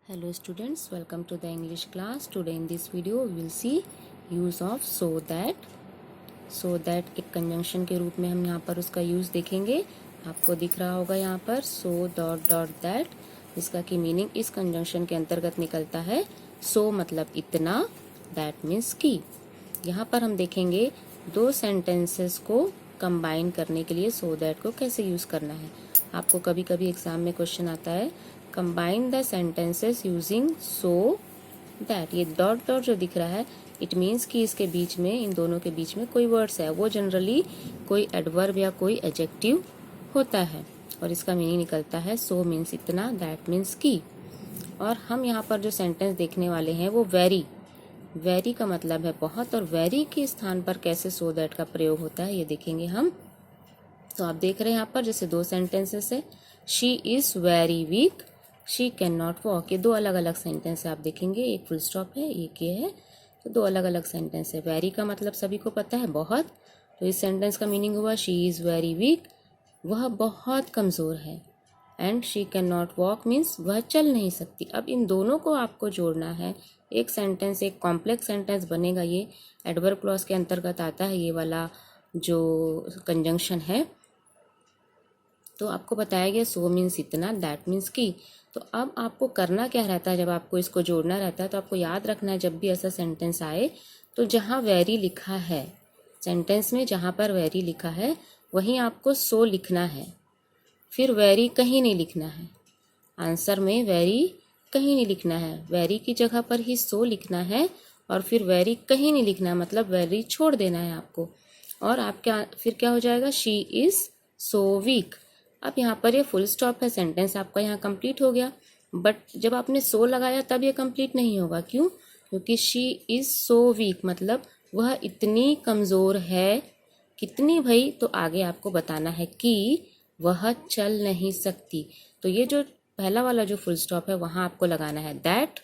Hello students, welcome to the English class. Today in this video we will see use of so that. So that एक conjunction के रूप में हम यहाँ पर उसका यूज़ देखेंगे. आपको दिख रहा होगा यहाँ पर so डॉट डॉट दैट, इसका की मीनिंग इस कंजंक्शन के अंतर्गत निकलता है. so मतलब इतना, that means की. यहाँ पर हम देखेंगे दो सेंटेंसेस को कंबाइन करने के लिए so that को कैसे यूज़ करना है. आपको कभी कभी एग्जाम में क्वेश्चन आता है combine the sentences using so that. ये डॉट डॉट जो दिख रहा है इट मीन्स कि इसके बीच में, इन दोनों के बीच में कोई वर्ड्स है, वो जनरली कोई एडवर्ब या कोई एडजेक्टिव होता है और इसका मीनिंग निकलता है सो मीन्स इतना, दैट मीन्स की. और हम यहाँ पर जो सेंटेंस देखने वाले हैं वो वेरी. वेरी का मतलब है बहुत, और वेरी के स्थान पर कैसे सो दैट का प्रयोग होता है ये देखेंगे हम. तो आप देख रहे हैं यहाँ पर जैसे दो सेंटेंसेस है. She is very weak, she can not walk. ये दो अलग अलग सेंटेंस है. आप देखेंगे एक फुल स्टॉप है, एक ये है, तो दो अलग अलग सेंटेंस है. वेरी का मतलब सभी को पता है बहुत, तो इस सेंटेंस का मीनिंग हुआ शी इज़ वेरी वीक, वह बहुत कमज़ोर है. And she can not walk means वह चल नहीं सकती. अब इन दोनों को आपको जोड़ना है, एक सेंटेंस, एक कॉम्प्लेक्स सेंटेंस बनेगा. ये एडवर्ब क्लॉज के अंतर्गत आता है ये वाला जो कंजंक्शन है. तो आपको बताया गया सो मीन्स इतना, दैट मीन्स की. तो अब आपको करना क्या रहता है, जब आपको इसको जोड़ना रहता है तो आपको याद रखना है जब भी ऐसा सेंटेंस आए तो जहाँ वेरी लिखा है, सेंटेंस में जहाँ पर वेरी लिखा है वहीं आपको सो लिखना है. फिर वेरी कहीं नहीं लिखना है. आंसर में वेरी कहीं नहीं लिखना है, वेरी की जगह पर ही सो लिखना है. और फिर वेरी कहीं नहीं लिखना है, मतलब वेरी छोड़ देना है आपको. और आप फिर क्या हो जाएगा, शी इज़ सो वीक. अब यहाँ पर ये फुल स्टॉप है, सेंटेंस आपका यहाँ कंप्लीट हो गया. बट जब आपने सो लगाया तब ये कंप्लीट नहीं होगा. क्यों? क्योंकि शी इज़ सो वीक मतलब वह इतनी कमज़ोर है. कितनी भाई? तो आगे आपको बताना है कि वह चल नहीं सकती. तो ये जो पहला वाला जो फुल स्टॉप है वहाँ आपको लगाना है दैट,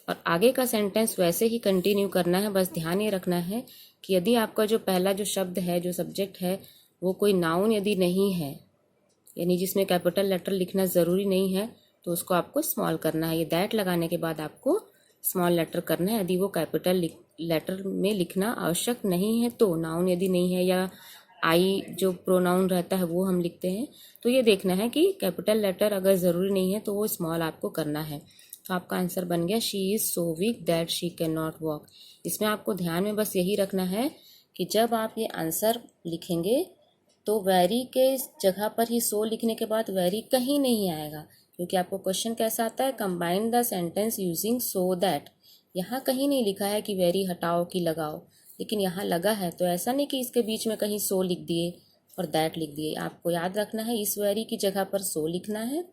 और आगे का सेंटेंस वैसे ही कंटिन्यू करना है. बस ध्यान ये रखना है कि यदि आपका जो पहला जो शब्द है, जो सब्जेक्ट है, वो कोई नाउन यदि नहीं है, यानी जिसमें कैपिटल लेटर लिखना ज़रूरी नहीं है, तो उसको आपको स्मॉल करना है. ये दैट लगाने के बाद आपको स्मॉल लेटर करना है. यदि वो कैपिटल लेटर में लिखना आवश्यक नहीं है तो, नाउन यदि नहीं है या आई जो प्रोनाउन रहता है वो हम लिखते हैं, तो ये देखना है कि कैपिटल लेटर अगर ज़रूरी नहीं है तो वो स्मॉल आपको करना है. तो आपका आंसर बन गया she is so weak that she can not walk. इसमें आपको ध्यान में बस यही रखना है कि जब आप ये आंसर लिखेंगे तो वेरी के जगह पर ही सो लिखने के बाद वेरी कहीं नहीं आएगा, क्योंकि आपको क्वेश्चन कैसा आता है, combine the sentence using so that. यहाँ कहीं नहीं लिखा है कि वेरी हटाओ कि लगाओ, लेकिन यहाँ लगा है. तो ऐसा नहीं कि इसके बीच में कहीं सो लिख दिए और दैट लिख दिए. आपको याद रखना है इस वेरी की जगह पर सो लिखना है,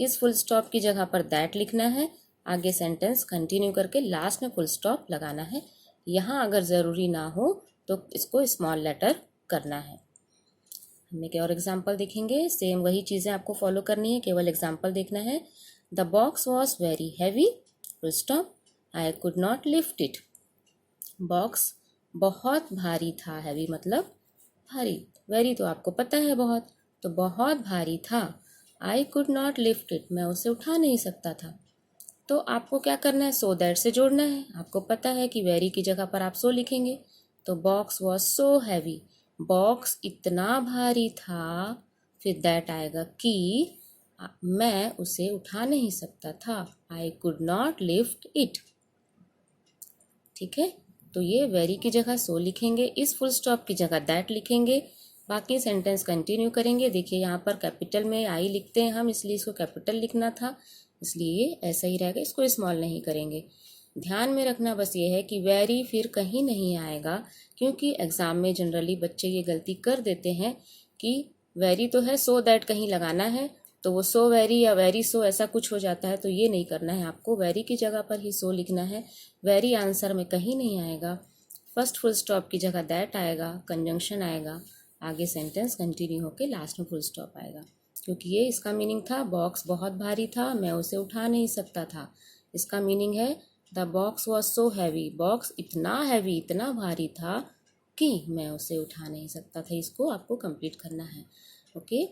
इस फुल स्टॉप की जगह पर दैट लिखना है, आगे सेंटेंस कंटिन्यू करके लास्ट में फुल स्टॉप लगाना है. यहाँ अगर ज़रूरी ना हो तो इसको स्मॉल लेटर करना है. हमने क्या और एग्जाम्पल देखेंगे, सेम वही चीज़ें आपको फॉलो करनी है, केवल एग्जाम्पल देखना है. The box was very heavy, full stop, I could not lift it. Box बहुत भारी था, हैवी मतलब भारी, वेरी तो आपको पता है बहुत, तो बहुत भारी था. I could not lift it, मैं उसे उठा नहीं सकता था. तो आपको क्या करना है, सो दैट से जोड़ना है. आपको पता है कि वेरी की जगह पर आप सो लिखेंगे. तो box was so heavy, box इतना भारी था, फिर दैट आएगा कि मैं उसे उठा नहीं सकता था. I could not lift it. ठीक है, तो ये वेरी की जगह सो लिखेंगे, इस फुल स्टॉप की जगह दैट लिखेंगे, बाकी सेंटेंस कंटिन्यू करेंगे. देखिए यहाँ पर कैपिटल में आई लिखते हैं हम, इसलिए इसको कैपिटल लिखना था, इसलिए ऐसा ही रहेगा, इसको स्मॉल नहीं करेंगे. ध्यान में रखना बस ये है कि वेरी फिर कहीं नहीं आएगा, क्योंकि एग्ज़ाम में जनरली बच्चे ये गलती कर देते हैं कि वेरी तो है, सो दैट कहीं लगाना है, तो वो सो वेरी या वेरी सो ऐसा कुछ हो जाता है. तो ये नहीं करना है आपको, वेरी की जगह पर ही सो लिखना है. वेरी आंसर में कहीं नहीं आएगा, फर्स्ट फुल स्टॉप की जगह दैट आएगा, कंजंक्शन आएगा, आगे सेंटेंस कंटिन्यू होकर लास्ट में फुल स्टॉप आएगा. क्योंकि ये इसका मीनिंग था बॉक्स बहुत भारी था, मैं उसे उठा नहीं सकता था. इसका मीनिंग है the box was so heavy, box इतना हैवी, इतना भारी था कि मैं उसे उठा नहीं सकता था. इसको आपको कंप्लीट करना है. Okay,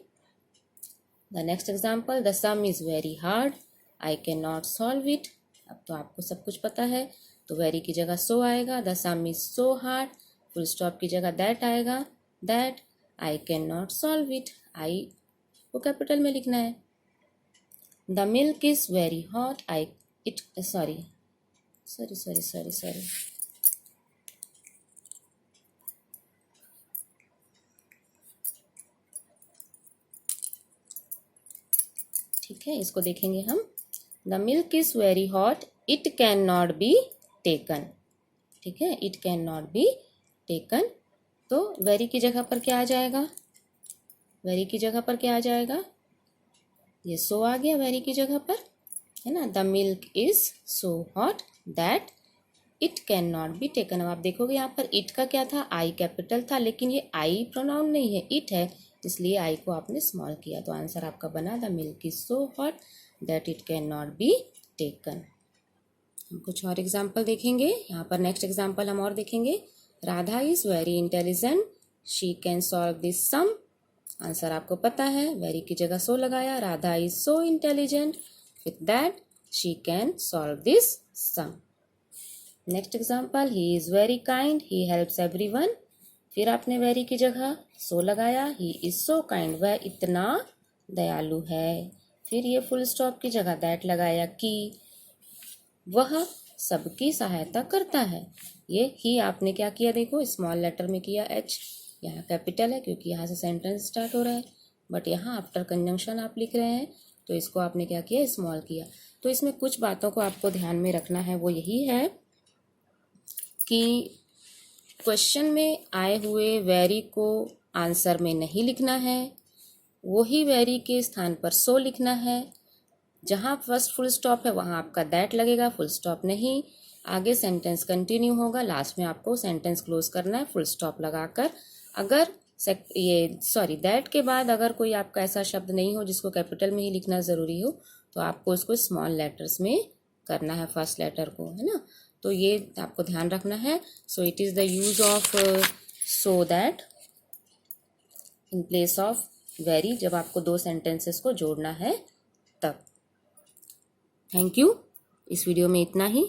the next example, the some is very hard, I can not solve it. अब तो आपको सब कुछ पता है, तो वेरी की जगह सो आएगा, the sum is so hard, full stop की जगह दैट आएगा, that I can not solve it, I को कैपिटल में लिखना है। The milk is very hot, I it sorry ठीक है, इसको देखेंगे हम। The milk is very hot, it can not be taken. ठीक है, it can not be taken. तो वेरी की जगह पर क्या आ जाएगा, वेरी की जगह पर क्या आ जाएगा, ये सो आ गया वेरी की जगह पर, है ना। The milk is so hot that it can not be taken. अब आप देखोगे यहाँ पर इट का क्या था, आई कैपिटल था, लेकिन ये आई प्रोनाउन नहीं है, इट है, इसलिए आई को आपने स्मॉल किया। तो आंसर आपका बना the milk is so hot that it can not be taken. हम कुछ और एग्जाम्पल देखेंगे। यहाँ पर नेक्स्ट एग्जाम्पल हम और देखेंगे। Radha is very intelligent, she can solve this sum. Answer आपको पता है, वेरी की जगह सो लगाया, Radha is so intelligent, with that she can solve this sum. Next example, he is very kind, he helps everyone. फिर आपने वेरी की जगह सो लगाया, ही इज सो काइंड, वह इतना दयालु है। फिर ये फुल स्टॉप की जगह दैट लगाया कि वह सबकी सहायता करता है। ये ही आपने क्या किया, देखो स्मॉल लेटर में किया, एच यहाँ कैपिटल है क्योंकि यहाँ से सेंटेंस स्टार्ट हो रहा है, बट यहाँ आफ्टर कंजंक्शन आप लिख रहे हैं तो इसको आपने क्या किया, स्मॉल किया। तो इसमें कुछ बातों को आपको ध्यान में रखना है, वो यही है कि क्वेश्चन में आए हुए वेरी को आंसर में नहीं लिखना है, वही वेरी के स्थान पर सो लिखना है। जहाँ फर्स्ट फुल स्टॉप है वहाँ आपका दैट लगेगा, फुल स्टॉप नहीं। आगे सेंटेंस कंटिन्यू होगा, लास्ट में आपको सेंटेंस क्लोज करना है फुल स्टॉप लगाकर। अगर दैट के बाद अगर कोई आपका ऐसा शब्द नहीं हो जिसको कैपिटल में ही लिखना ज़रूरी हो, तो आपको इसको स्मॉल लेटर्स में करना है, फर्स्ट लेटर को, है ना। तो ये आपको ध्यान रखना है। So it is the use of so that in place of very, जब आपको दो सेंटेंसेस को जोड़ना है तब। Thank you. इस वीडियो में इतना ही।